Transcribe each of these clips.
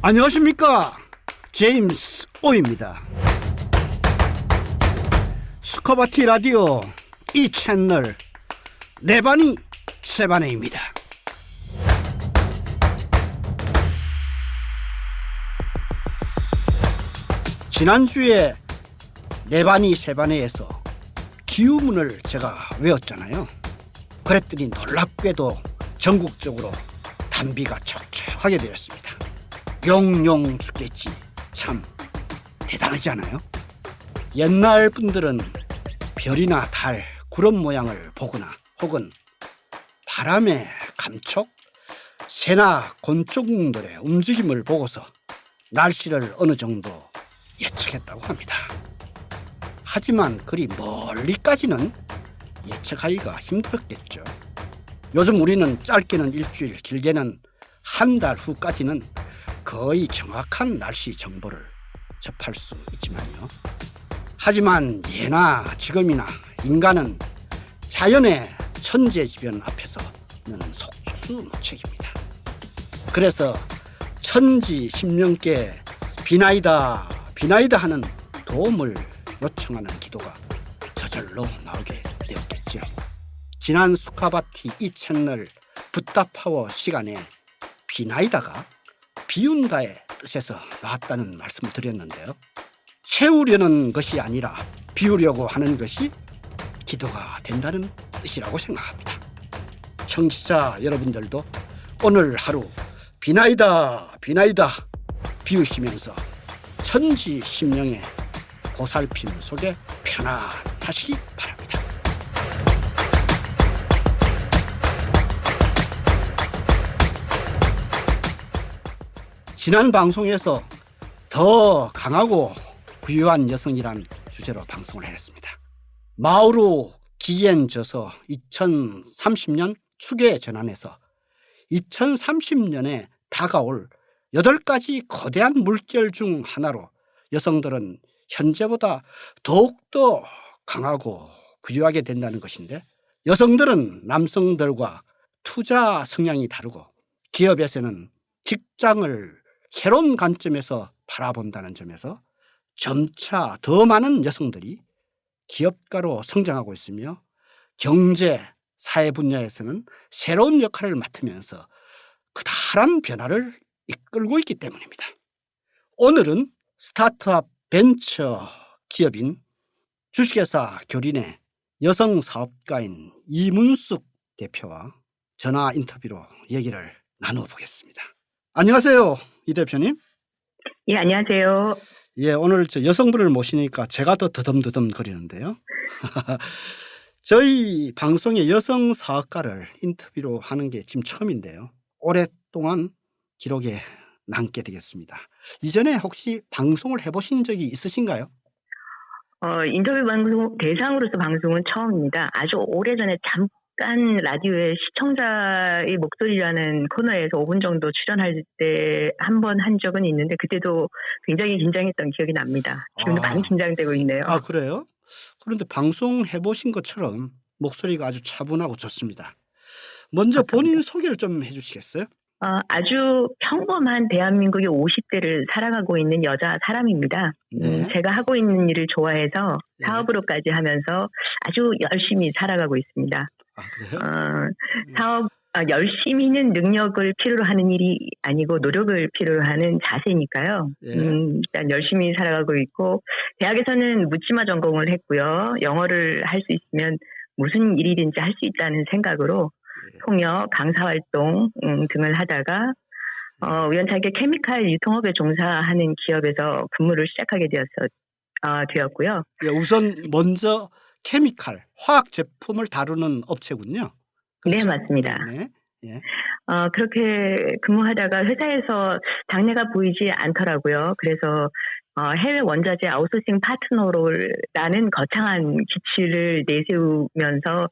안녕하십니까, 제임스 오입니다. 스커바티 라디오 이 채널 네바니 세바네입니다. 지난주에 네바니 세바네에서 기후문을 제가 외웠잖아요. 그랬더니 놀랍게도 전국적으로 단비가 촉촉하게 되었습니다. 용용 죽겠지. 참 대단하지 않아요? 옛날 분들은 별이나 달, 구름 모양을 보거나 혹은 바람의 감촉, 새나 곤충들의 움직임을 보고서 날씨를 어느 정도 예측했다고 합니다. 하지만 그리 멀리까지는 예측하기가 힘들었겠죠. 요즘 우리는 짧게는 일주일, 길게는 한 달 후까지는 거의 정확한 날씨 정보를 접할 수 있지만요. 하지만 예나 지금이나 인간은 자연의 천재지변 앞에서는 속수무책입니다. 그래서 천지십명께 비나이다 비나이다 하는 도움을 요청하는 기도가 저절로 나오게 되었겠죠. 지난 스카바티 이 채널 붓다파워 시간에 비나이다가 비운다의 뜻에서 나왔다는 말씀을 드렸는데요. 채우려는 것이 아니라 비우려고 하는 것이 기도가 된다는 뜻이라고 생각합니다. 청취자 여러분들도 오늘 하루 비나이다 비나이다 비우시면서 천지십명의 보살핌 속에 편안하시기 바랍니다. 지난 방송에서 더 강하고 부유한 여성이란 주제로 방송을 했습니다. 마우루 기엔저서 2030년 추계 전환에서 2030년에 다가올 8가지 거대한 물결 중 하나로 여성들은 현재보다 더욱더 강하고 부유하게 된다는 것인데, 여성들은 남성들과 투자 성향이 다르고 기업에서는 직장을 새로운 관점에서 바라본다는 점에서 점차 더 많은 여성들이 기업가로 성장하고 있으며 경제, 사회 분야에서는 새로운 역할을 맡으면서 커다란 변화를 이끌고 있기 때문입니다. 오늘은 스타트업 벤처 기업인 주식회사 교린의 여성 사업가인 이문숙 대표와 전화 인터뷰로 얘기를 나눠보겠습니다. 안녕하세요, 이 대표님. 예, 안녕하세요. 예, 오늘 저 여성분을 모시니까 제가 더 더듬더듬 거리는데요. 저희 방송에 여성 사업가를 인터뷰로 하는 게 지금 처음인데요. 오랫동안 기록에 남게 되겠습니다. 이전에 혹시 방송을 해보신 적이 있으신가요? 인터뷰 방송 대상으로서 방송은 처음입니다. 아주 오래전에 잠깐 라디오에 시청자의 목소리라는 코너에서 5분 정도 출연할 때 한 번 한 적은 있는데 그때도 굉장히 긴장했던 기억이 납니다. 지금도 많이 긴장되고 있네요. 아, 그래요? 그런데 방송 해보신 것처럼 목소리가 아주 차분하고 좋습니다. 먼저 본인 소개를 좀 해주시겠어요? 아주 평범한 대한민국의 50대를 살아가고 있는 여자 사람입니다. 네. 제가 하고 있는 일을 좋아해서 네. 사업으로까지 하면서 아주 열심히 살아가고 있습니다. 아, 그래요? 열심히는 능력을 필요로 하는 일이 아니고 노력을 필요로 하는 자세니까요. 예. 일단 열심히 살아가고 있고, 대학에서는 묻지마 전공을 했고요. 영어를 할 수 있으면 무슨 일이든지 할 수 있다는 생각으로 통역, 강사활동 등을 하다가 우연찮게 케미칼 유통업에 종사하는 기업에서 근무를 시작하게 되었고요. 예, 우선 먼저 케미칼, 화학 제품을 다루는 업체군요. 네, 그렇죠? 맞습니다. 네. 예. 그렇게 근무하다가 회사에서 장래가 보이지 않더라고요. 그래서 해외 원자재 아웃소싱 파트너로라는 거창한 기치를 내세우면서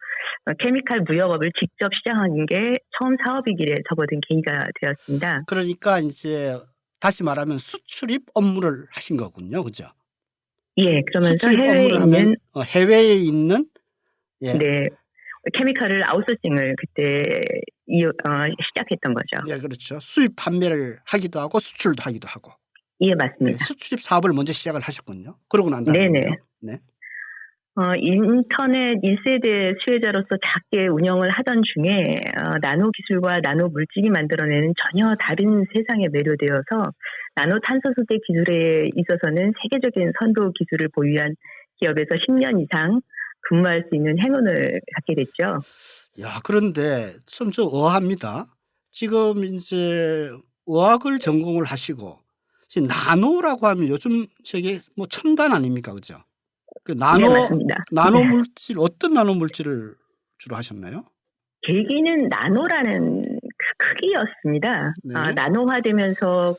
케미칼 무역업을 직접 시작한 게 처음 사업이길래 접어든 계기가 되었습니다. 그러니까 이제 다시 말하면 수출입 업무를 하신 거군요, 그죠? 예, 그러면서 수출입 해외에 업무를 하면 있는 해외에 있는 예. 네, 케미칼을 아웃소싱을 그때 시작했던 거죠. 예, 그렇죠. 수입 판매를 하기도 하고 수출도 하기도 하고. 예, 네, 맞습니다. 수출입 사업을 먼저 시작을 하셨군요. 그러고 난 네네. 다음에요. 네. 인터넷 1세대 수혜자로서 작게 운영을 하던 중에 나노 기술과 나노 물질이 만들어내는 전혀 다른 세상에 매료되어서 나노 탄소 소재 기술에 있어서는 세계적인 선도 기술을 보유한 기업에서 10년 이상 근무할 수 있는 행운을 갖게 됐죠. 야, 그런데 좀 의아합니다. 지금 이제 의학을 전공을 하시고 이제 나노라고 하면 요즘 저게 뭐 첨단 아닙니까, 그죠? 그 네, 나노 맞습니다. 나노 물질 어떤 나노 물질을 주로 하셨나요? 계기는 나노라는 크기였습니다. 네. 나노화되면서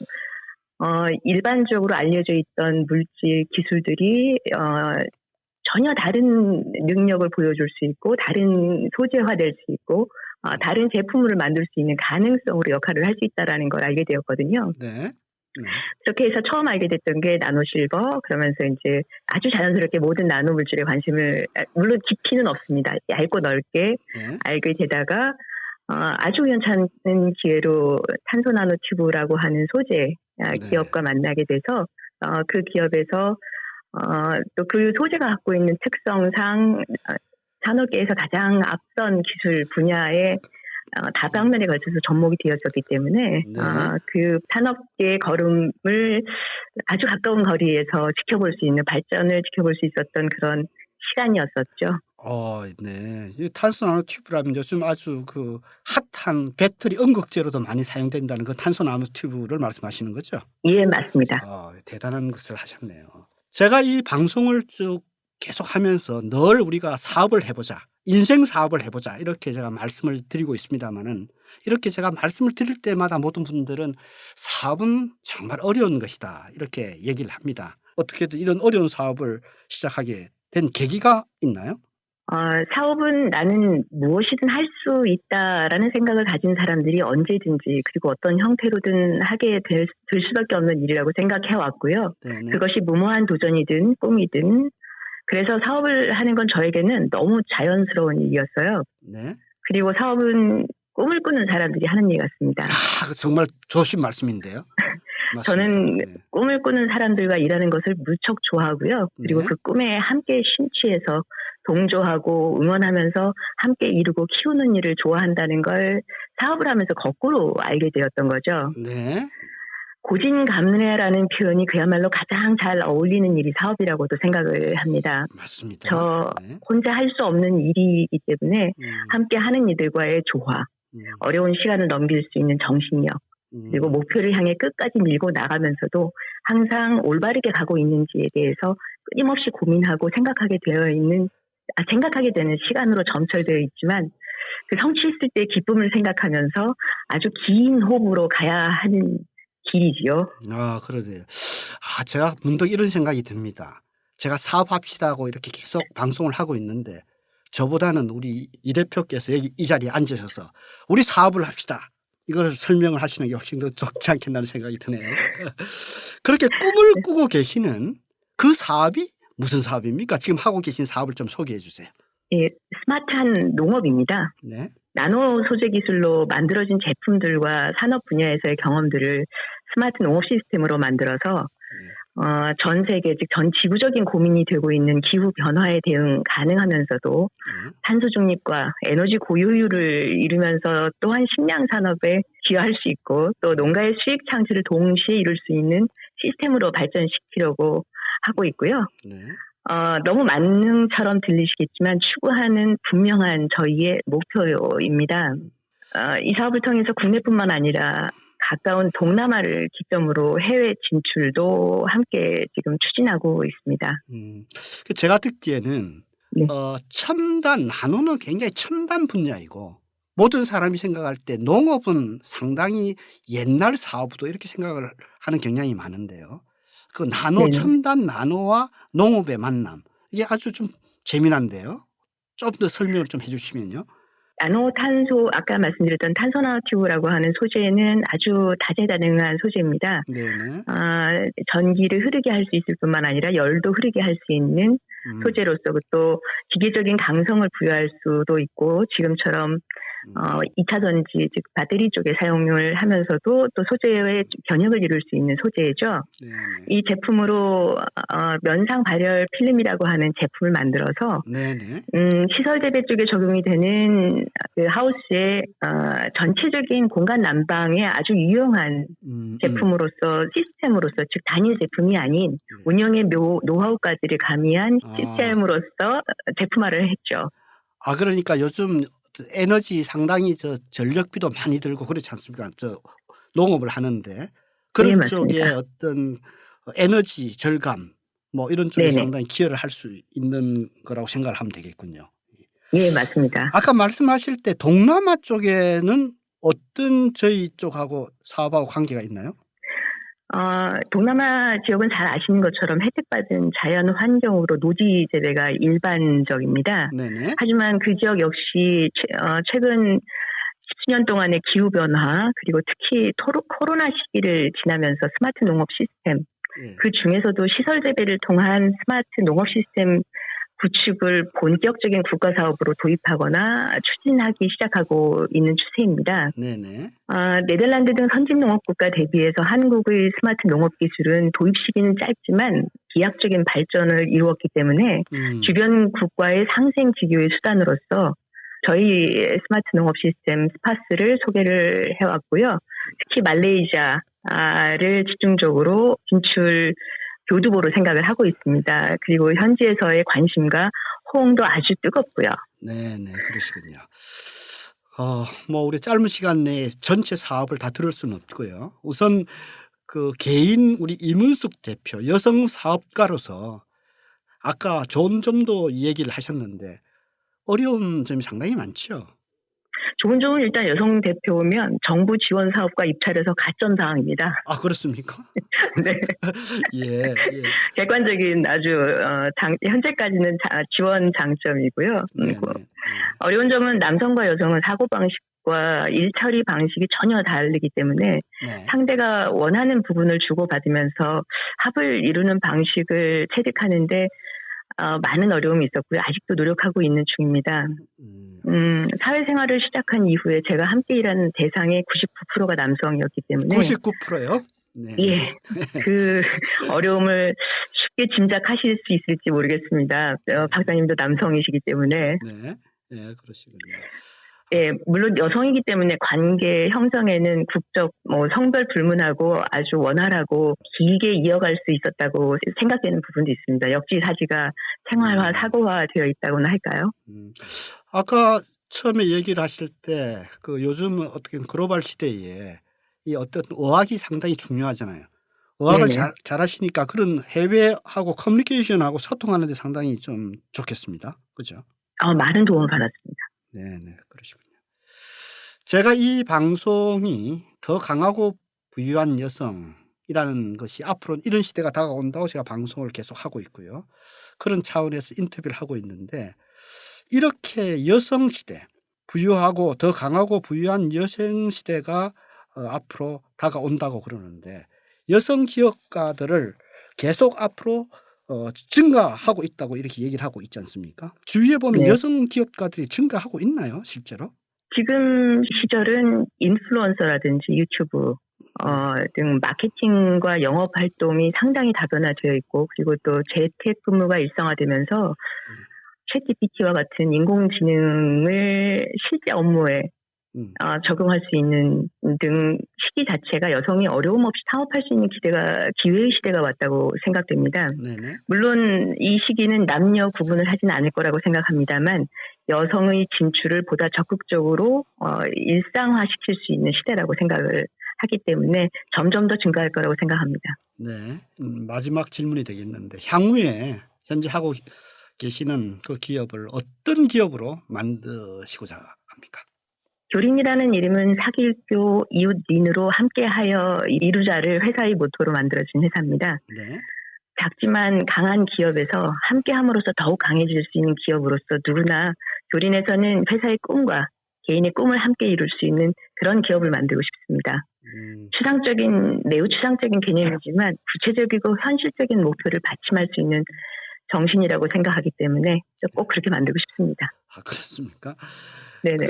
일반적으로 알려져 있던 물질 기술들이 전혀 다른 능력을 보여줄 수 있고 다른 소재화될 수 있고 다른 제품을 만들 수 있는 가능성으로 역할을 할 수 있다는 걸 알게 되었거든요. 네. 네. 그렇게 해서 처음 알게 됐던 게 나노실버, 그러면서 이제 아주 자연스럽게 모든 나노 물질에 관심을, 물론 깊이는 없습니다. 얇고 넓게 네. 알게 되다가 아주 우연찮은 기회로 탄소 나노 튜브라고 하는 소재 네. 기업과 만나게 돼서 그 기업에서 또 그 소재가 갖고 있는 특성상 산업계에서 가장 앞선 기술 분야에 다방면에 걸쳐서 접목이 되었었기 때문에 네. 그 산업계의 걸음을 아주 가까운 거리에서 지켜볼 수 있는 발전을 지켜볼 수 있었던 그런 시간이었었죠. 네. 이 탄소 나노 튜브라면 요즘 아주 그 핫한 배터리 응급제로도 많이 사용된다는 그 탄소 나노 튜브를 말씀하시는 거죠? 예, 맞습니다. 대단한 것을 하셨네요. 제가 이 방송을 쭉 계속하면서 늘 우리가 사업을 해보자, 인생 사업을 해보자 이렇게 제가 말씀을 드리고 있습니다마는 이렇게 제가 말씀을 드릴 때마다 모든 분들은 사업은 정말 어려운 것이다 이렇게 얘기를 합니다. 어떻게든 이런 어려운 사업을 시작하게 된 계기가 있나요? 사업은 나는 무엇이든 할 수 있다라는 생각을 가진 사람들이 언제든지 그리고 어떤 형태로든 하게 될 수밖에 없는 일이라고 생각해 왔고요. 네네. 그것이 무모한 도전이든 꿈이든 그래서 사업을 하는 건 저에게는 너무 자연스러운 일이었어요. 네. 그리고 사업은 꿈을 꾸는 사람들이 하는 일 같습니다. 정말 좋으신 말씀인데요. 맞습니다. 저는 네. 꿈을 꾸는 사람들과 일하는 것을 무척 좋아하고요. 그리고 네. 그 꿈에 함께 심취해서 동조하고 응원하면서 함께 이루고 키우는 일을 좋아한다는 걸 사업을 하면서 거꾸로 알게 되었던 거죠. 네. 고진감래라는 표현이 그야말로 가장 잘 어울리는 일이 사업이라고도 생각을 합니다. 맞습니다. 저 네. 혼자 할 수 없는 일이기 때문에 함께 하는 이들과의 조화, 어려운 시간을 넘길 수 있는 정신력, 그리고 목표를 향해 끝까지 밀고 나가면서도 항상 올바르게 가고 있는지에 대해서 끊임없이 고민하고 생각하게 되는 시간으로 점철되어 있지만 그 성취했을 때 기쁨을 생각하면서 아주 긴 호흡으로 가야 하는 길이지요. 그러네요. 제가 문득 이런 생각이 듭니다. 제가 사업합시다고 이렇게 계속 방송을 하고 있는데 저보다는 우리 이 대표께서 여기 이 자리에 앉으셔서 우리 사업을 합시다. 이걸 설명을 하시는 게 훨씬 더 좋지 않겠다는 생각이 드네요. 그렇게 꿈을 꾸고 계시는 그 사업이 무슨 사업입니까? 지금 하고 계신 사업을 좀 소개해 주세요. 예, 스마트한 농업입니다. 네. 나노 소재 기술로 만들어진 제품들과 산업 분야에서의 경험들을 스마트 농업 시스템으로 만들어서 전 세계, 즉 전 지구적인 고민이 되고 있는 기후 변화에 대응 가능하면서도 탄소 중립과 에너지 고효율을 이루면서 또한 식량 산업에 기여할 수 있고 또 농가의 수익 창출을 동시에 이룰 수 있는 시스템으로 발전시키려고 하고 있고요. 네. 너무 만능처럼 들리시겠지만 추구하는 분명한 저희의 목표입니다. 이 사업을 통해서 국내뿐만 아니라 가까운 동남아를 기점으로 해외 진출도 함께 지금 추진하고 있습니다. 제가 듣기에는 네. 첨단 나노는 굉장히 첨단 분야이고 모든 사람이 생각할 때 농업은 상당히 옛날 사업도 이렇게 생각을 하는 경향이 많은데요. 그 나노, 첨단 나노와 농업의 만남 이게 아주 좀 재미난데요. 좀 더 설명을 좀 해주시면요. 나노탄소, 아까 말씀드렸던 탄소 나노튜브라고 하는 소재는 아주 다재다능한 소재입니다. 네네. 전기를 흐르게 할 수 있을 뿐만 아니라 열도 흐르게 할 수 있는 소재로서 또 기계적인 강성을 부여할 수도 있고 지금처럼 어, 2차 전지 즉 배터리 쪽에 사용을 하면서도 또 소재의 변형을 이룰 수 있는 소재죠. 네네. 이 제품으로 면상 발열 필름이라고 하는 제품을 만들어서 네네. 시설 재배 쪽에 적용이 되는 그 하우스의 전체적인 공간 난방에 아주 유용한 제품으로서 시스템으로서 즉 단일 제품이 아닌 네. 운영의 노하우까지를 가미한 아. 시스템으로서 제품화를 했죠. 아 그러니까 요즘 에너지 상당히 전력비도 많이 들고 그렇지 않습니까? 농업을 하는데 그런 네, 쪽에 맞습니다. 어떤 에너지 절감 뭐 이런 쪽에 네네. 상당히 기여를 할 수 있는 거라고 생각을 하면 되겠군요. 예, 맞습니다. 아까 말씀하실 때 동남아 쪽에는 어떤 저희 쪽하고 사업하고 관계가 있나요? 동남아 지역은 잘 아시는 것처럼 혜택받은 자연 환경으로 노지 재배가 일반적입니다. 네네. 하지만 그 지역 역시 최근 10수년 동안의 기후변화 그리고 특히 코로나 시기를 지나면서 스마트 농업 시스템 예. 그 중에서도 시설 재배를 통한 스마트 농업 시스템 구축을 본격적인 국가 사업으로 도입하거나 추진하기 시작하고 있는 추세입니다. 네네. 네덜란드 등 선진 농업 국가 대비해서 한국의 스마트 농업 기술은 도입 시기는 짧지만 기하학적인 발전을 이루었기 때문에 주변 국가의 상생 지교의 수단으로서 저희 스마트 농업 시스템 스파스를 소개를 해왔고요. 특히 말레이시아를 집중적으로 진출 교두보로 생각을 하고 있습니다. 그리고 현지에서의 관심과 호응도 아주 뜨겁고요. 네네. 그러시군요. 뭐 우리 짧은 시간 내에 전체 사업을 다 들을 수는 없고요. 우선 그 개인 우리 이문숙 대표 여성 사업가로서 아까 좋은 점도 얘기를 하셨는데 어려운 점이 상당히 많죠. 좋은 점은 일단 여성 대표면 정부 지원 사업과 입찰에서 가점 사항입니다. 아 그렇습니까? 네. 예. 예. 객관적인 아주 현재까지는 지원 장점이고요. 네네. 어려운 점은 남성과 여성은 사고 방식과 일 처리 방식이 전혀 다르기 때문에 네. 상대가 원하는 부분을 주고받으면서 합을 이루는 방식을 체득하는데 많은 어려움이 있었고요. 아직도 노력하고 있는 중입니다. 사회생활을 시작한 이후에 제가 함께 일하는 대상의 99%가 남성이었기 때문에 99%요? 네. 예, 그 어려움을 쉽게 짐작하실 수 있을지 모르겠습니다. 박사님도 남성이시기 때문에. 네. 네, 그러시군요. 예, 물론 여성이기 때문에 관계 형성에는 국적, 성별 불문하고 아주 원활하고 길게 이어갈 수 있었다고 생각되는 부분도 있습니다. 역지사지가 생활화, 사고화되어 있다고나 할까요? 아까 처음에 얘기를 하실 때 그 요즘 어떻게 글로벌 시대에 이 어떤 어학이 상당히 중요하잖아요. 어학을 네네. 잘하시니까 그런 해외하고 커뮤니케이션하고 소통하는 데 상당히 좀 좋겠습니다. 그죠? 많은 도움을 받았습니다. 네네. 그러시군요. 제가 이 방송이 더 강하고 부유한 여성이라는 것이 앞으로 이런 시대가 다가온다고 제가 방송을 계속 하고 있고요. 그런 차원에서 인터뷰를 하고 있는데 이렇게 여성 시대, 부유하고 더 강하고 부유한 여성 시대가 앞으로 다가온다고 그러는데 여성 기업가들을 계속 앞으로 증가하고 있다고 이렇게 얘기를 하고 있지 않습니까? 주위에 보면 네. 여성 기업가들이 증가하고 있나요, 실제로? 지금 시절은 인플루언서라든지 유튜브 등 마케팅과 영업 활동이 상당히 다변화되어 있고 그리고 또 재택근무가 일상화되면서 챗GPT와 같은 인공지능을 실제 업무에 적용할 수 있는 등 시기 자체가 여성이 어려움 없이 사업할 수 있는 기회의 시대가 왔다고 생각됩니다. 네네. 물론 이 시기는 남녀 구분을 하지는 않을 거라고 생각합니다만 여성의 진출을 보다 적극적으로 일상화시킬 수 있는 시대라고 생각을 하기 때문에 점점 더 증가할 거라고 생각합니다. 네. 마지막 질문이 되겠는데 향후에 현재 하고 계시는 그 기업을 어떤 기업으로 만드시고자 합니까? 교린이라는 이름은 사기일교 이웃린으로 함께하여 이루자를 회사의 모토로 만들어진 회사입니다. 네. 작지만 강한 기업에서 함께함으로써 더욱 강해질 수 있는 기업으로서 누구나 교린에서는 회사의 꿈과 개인의 꿈을 함께 이룰 수 있는 그런 기업을 만들고 싶습니다. 매우 추상적인 개념이지만 구체적이고 현실적인 목표를 받침할 수 있는 정신이라고 생각하기 때문에 꼭 그렇게 만들고 싶습니다. 아 그렇습니까? 네네.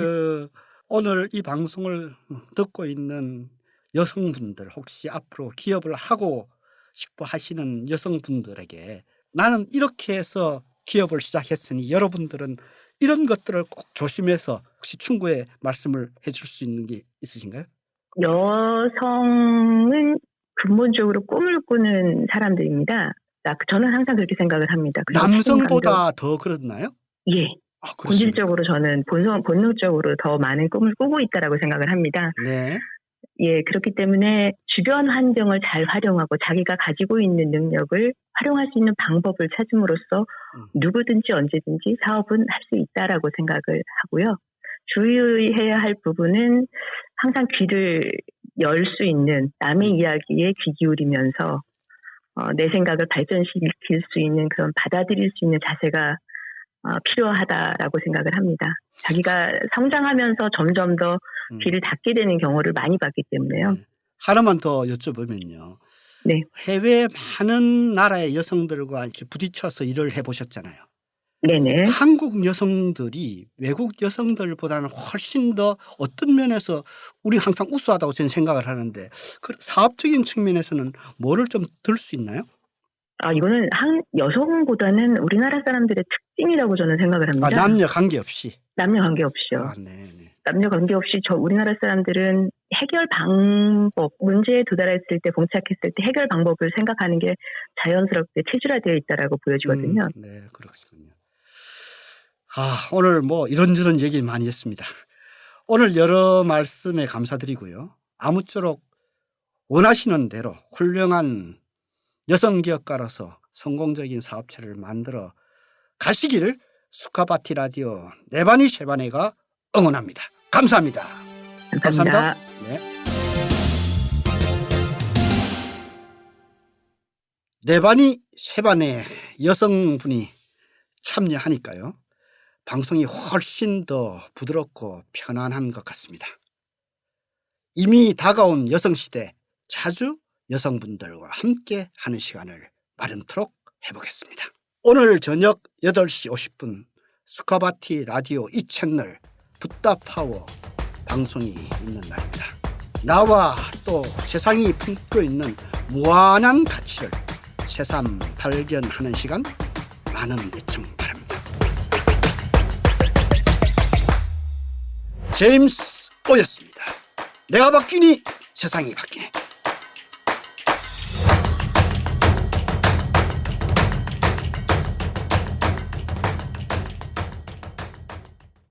오늘 이 방송을 듣고 있는 여성분들 혹시 앞으로 기업을 하고 싶어 하시는 여성분들에게 나는 이렇게 해서 기업을 시작했으니 여러분들은 이런 것들을 꼭 조심해서 혹시 충고의 말씀을 해줄 수 있는 게 있으신가요? 여성은 근본적으로 꿈을 꾸는 사람들입니다. 저는 항상 그렇게 생각을 합니다. 그래서 남성보다 더 그렇나요? 예. 아, 그렇습니까? 본질적으로 저는 본능적으로 더 많은 꿈을 꾸고 있다라고 생각을 합니다. 네. 예, 그렇기 때문에 주변 환경을 잘 활용하고 자기가 가지고 있는 능력을 활용할 수 있는 방법을 찾음으로써 누구든지 언제든지 사업은 할 수 있다라고 생각을 하고요. 주의해야 할 부분은 항상 귀를 열 수 있는 남의 이야기에 귀 기울이면서 내 생각을 발전시킬 수 있는 그런 받아들일 수 있는 자세가 필요하다라고 생각을 합니다. 자기가 성장하면서 점점 더 귀를 닫게 되는 경우를 많이 봤기 때문에요. 네. 하나만 더 여쭤보면요. 네. 해외 많은 나라의 여성들과 이렇게 부딪혀서 일을 해보셨잖아요. 네네. 한국 여성들이 외국 여성들보다는 훨씬 더 어떤 면에서 우리 항상 우수하다고 저는 생각을 하는데 그 사업적인 측면에서는 뭐를 좀 들 수 있나요? 이거는 여성보다는 우리나라 사람들의 특징이라고 저는 생각을 합니다. 남녀 관계없이. 남녀 관계없이요. 네네. 남녀 관계없이 우리나라 사람들은 해결 방법, 문제에 도달했을 때, 봉착했을 때 해결 방법을 생각하는 게 자연스럽게 체질화되어 있다라고 보여지거든요. 네, 그렇군요. 오늘 뭐 이런저런 얘기를 많이 했습니다. 오늘 여러 말씀에 감사드리고요. 아무쪼록 원하시는 대로 훌륭한 여성 기업가로서 성공적인 사업체를 만들어 가시기를 수카바티 라디오 네바니 쉐바네가 응원합니다. 감사합니다. 감사합니다. 네. 네바니 쉐바네 여성분이 참여하니까요. 방송이 훨씬 더 부드럽고 편안한 것 같습니다. 이미 다가온 여성시대 자주 여성분들과 함께 하는 시간을 마련토록 해보겠습니다. 오늘 저녁 8시 50분 수카바티 라디오 이 채널 붓다파워 방송이 있는 날입니다. 나와 또 세상이 품고 있는 무한한 가치를 새삼 발견하는 시간 많은 애청 바랍니다. 제임스 오였습니다. 내가 바뀌니 세상이 바뀌네.